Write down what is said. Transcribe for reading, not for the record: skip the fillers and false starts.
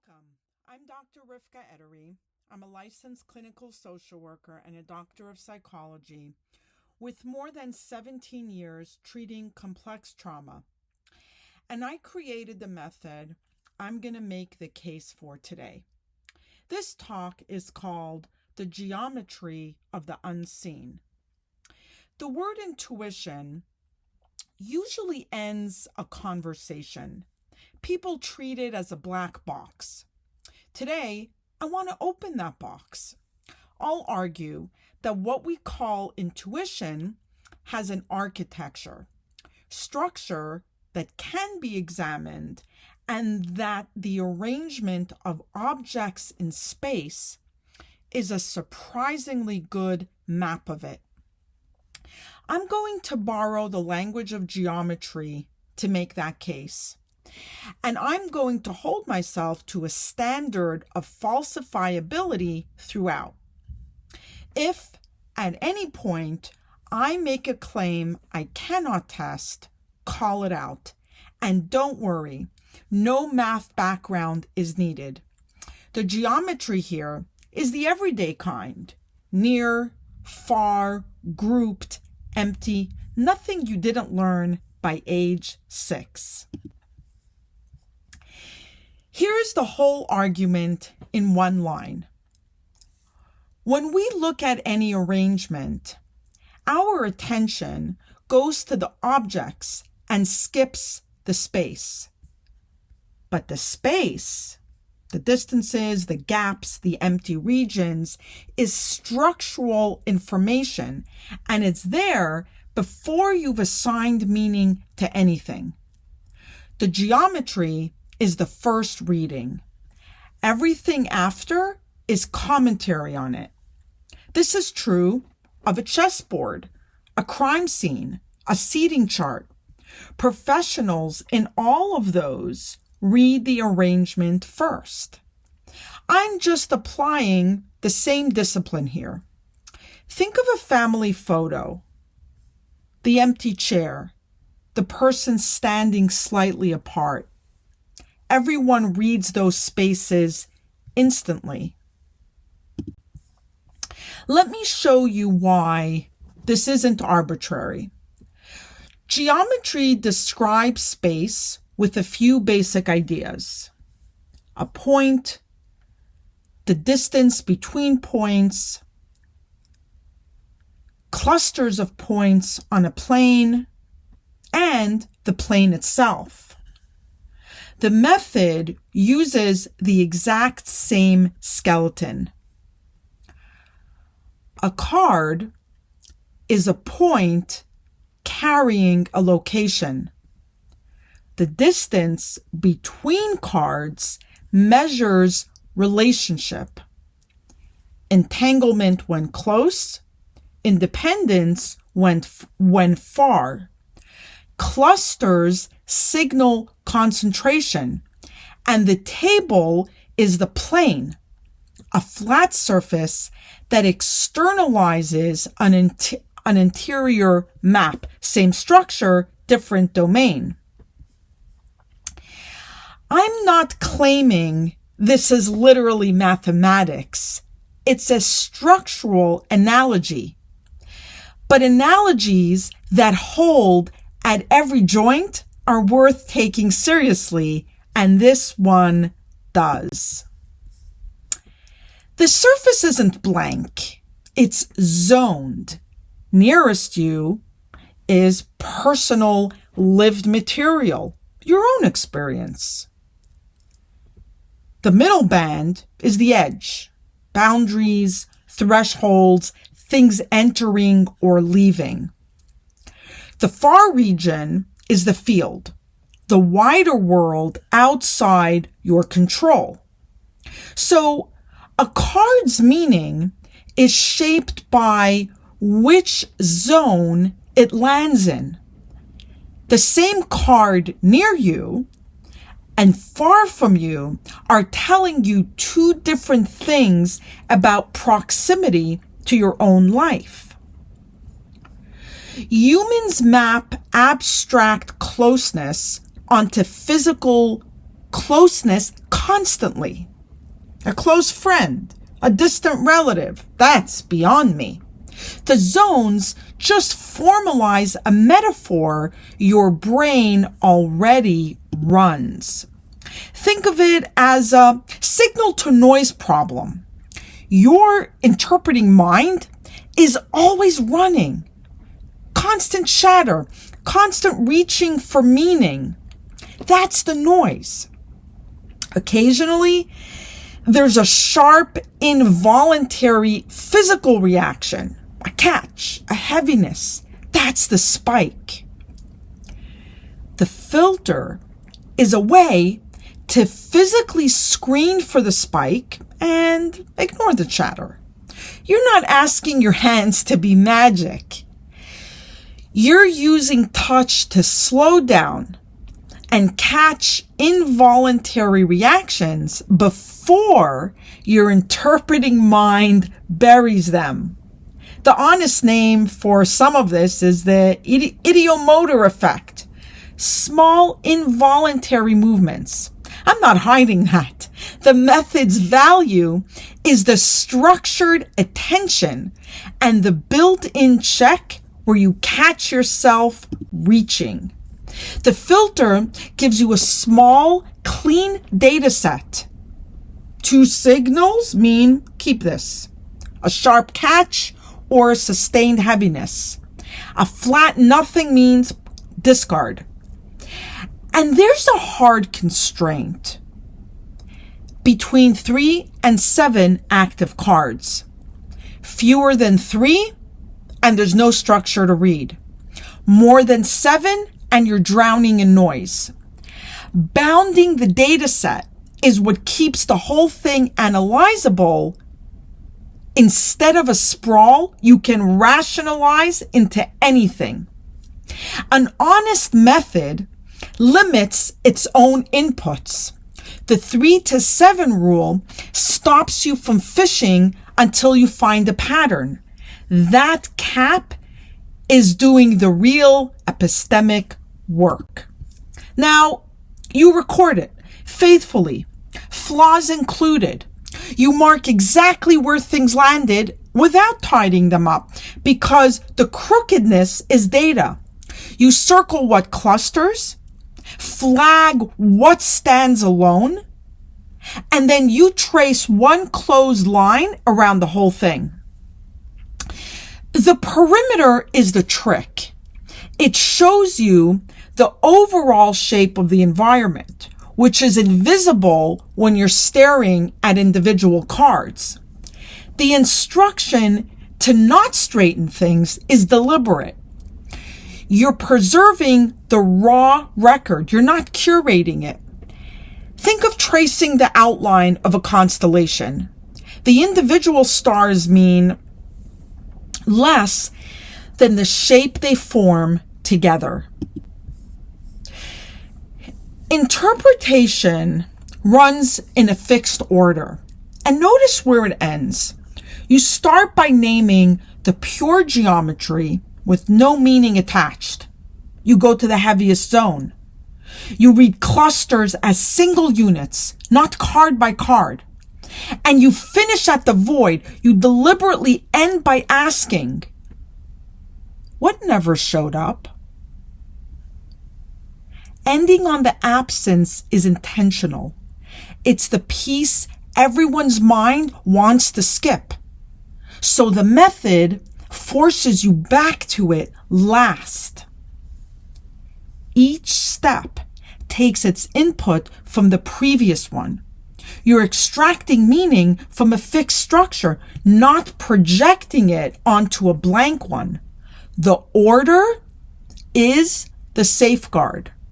Welcome. I'm Dr. Rivka Edery. I'm a licensed clinical social worker and a doctor of psychology with more than 17 years treating complex trauma. And I created the method I'm going to make the case for today. This talk is called The Geometry of the Unseen. The word intuition usually ends a conversation. People treat it as a black box. Today, I want to open that box. I'll argue that what we call intuition has an architecture, structure that can be examined, and that the arrangement of objects in space is a surprisingly good map of it. I'm going to borrow the language of geometry to make that case. And I'm going to hold myself to a standard of falsifiability throughout. If at any point I make a claim I cannot test, call it out. And don't worry, no math background is needed. The geometry here is the everyday kind. Near, far, grouped, empty, nothing you didn't learn by age 6. Here's the whole argument in one line. When we look at any arrangement, our attention goes to the objects and skips the space. But the space, the distances, the gaps, the empty regions, is structural information, and it's there before you've assigned meaning to anything. The geometry is the first reading. Everything after is commentary on it. This is true of a chessboard, a crime scene, a seating chart. Professionals in all of those read the arrangement first. I'm just applying the same discipline here. Think of a family photo. The empty chair, the person standing slightly apart. Everyone reads those spaces instantly. Let me show you why this isn't arbitrary. Geometry describes space with a few basic ideas. A point, the distance between points, clusters of points on a plane, and the plane itself. The method uses the exact same skeleton. A card is a point carrying a location. The distance between cards measures relationship. Entanglement when close, independence when far. Clusters signal concentration, and the table is the plane, a flat surface that externalizes an interior map. Same structure, different domain. I'm not claiming this is literally mathematics. It's a structural analogy. But analogies that hold at every joint are worth taking seriously, and this one does. The surface isn't blank, it's zoned. Nearest you is personal lived material, your own experience. The middle band is the edge, boundaries, thresholds, things entering or leaving. The far region is the field, the wider world outside your control. So a card's meaning is shaped by which zone it lands in. The same card near you and far from you are telling you two different things about proximity to your own life. Humans map abstract closeness onto physical closeness constantly. A close friend, a distant relative, that's beyond me. The zones just formalize a metaphor your brain already runs. Think of it as a signal to noise problem. Your interpreting mind is always running. Constant chatter, constant reaching for meaning. That's the noise. Occasionally, there's a sharp, involuntary physical reaction, a catch, a heaviness. That's the spike. The filter is a way to physically screen for the spike and ignore the chatter. You're not asking your hands to be magic. You're using touch to slow down and catch involuntary reactions before your interpreting mind buries them. The honest name for some of this is the ideomotor effect. Small involuntary movements. I'm not hiding that. The method's value is the structured attention and the built-in check where you catch yourself reaching. The filter gives you a small, clean data set. 2 signals mean keep this. A sharp catch or a sustained heaviness. A flat nothing means discard. And there's a hard constraint. Between 3 and 7 active cards. Fewer than 3, and there's no structure to read. More than 7, and you're drowning in noise. Bounding the data set is what keeps the whole thing analyzable. Instead of a sprawl, you can rationalize into anything. An honest method limits its own inputs. The 3 to 7 rule stops you from fishing until you find a pattern. That cap is doing the real epistemic work. Now, you record it faithfully, flaws included. You mark exactly where things landed without tidying them up because the crookedness is data. You circle what clusters, flag what stands alone, and then you trace one closed line around the whole thing. The perimeter is the trick. It shows you the overall shape of the environment, which is invisible when you're staring at individual cards. The instruction to not straighten things is deliberate. You're preserving the raw record. You're not curating it. Think of tracing the outline of a constellation. The individual stars mean less than the shape they form together. Interpretation runs in a fixed order. And notice where it ends. You start by naming the pure geometry with no meaning attached. You go to the heaviest zone. You read clusters as single units, not card by card. And you finish at the void. You deliberately end by asking, what never showed up? Ending on the absence is intentional. It's the piece everyone's mind wants to skip. So the method forces you back to it last. Each step takes its input from the previous one. You're extracting meaning from a fixed structure, not projecting it onto a blank one. The order is the safeguard.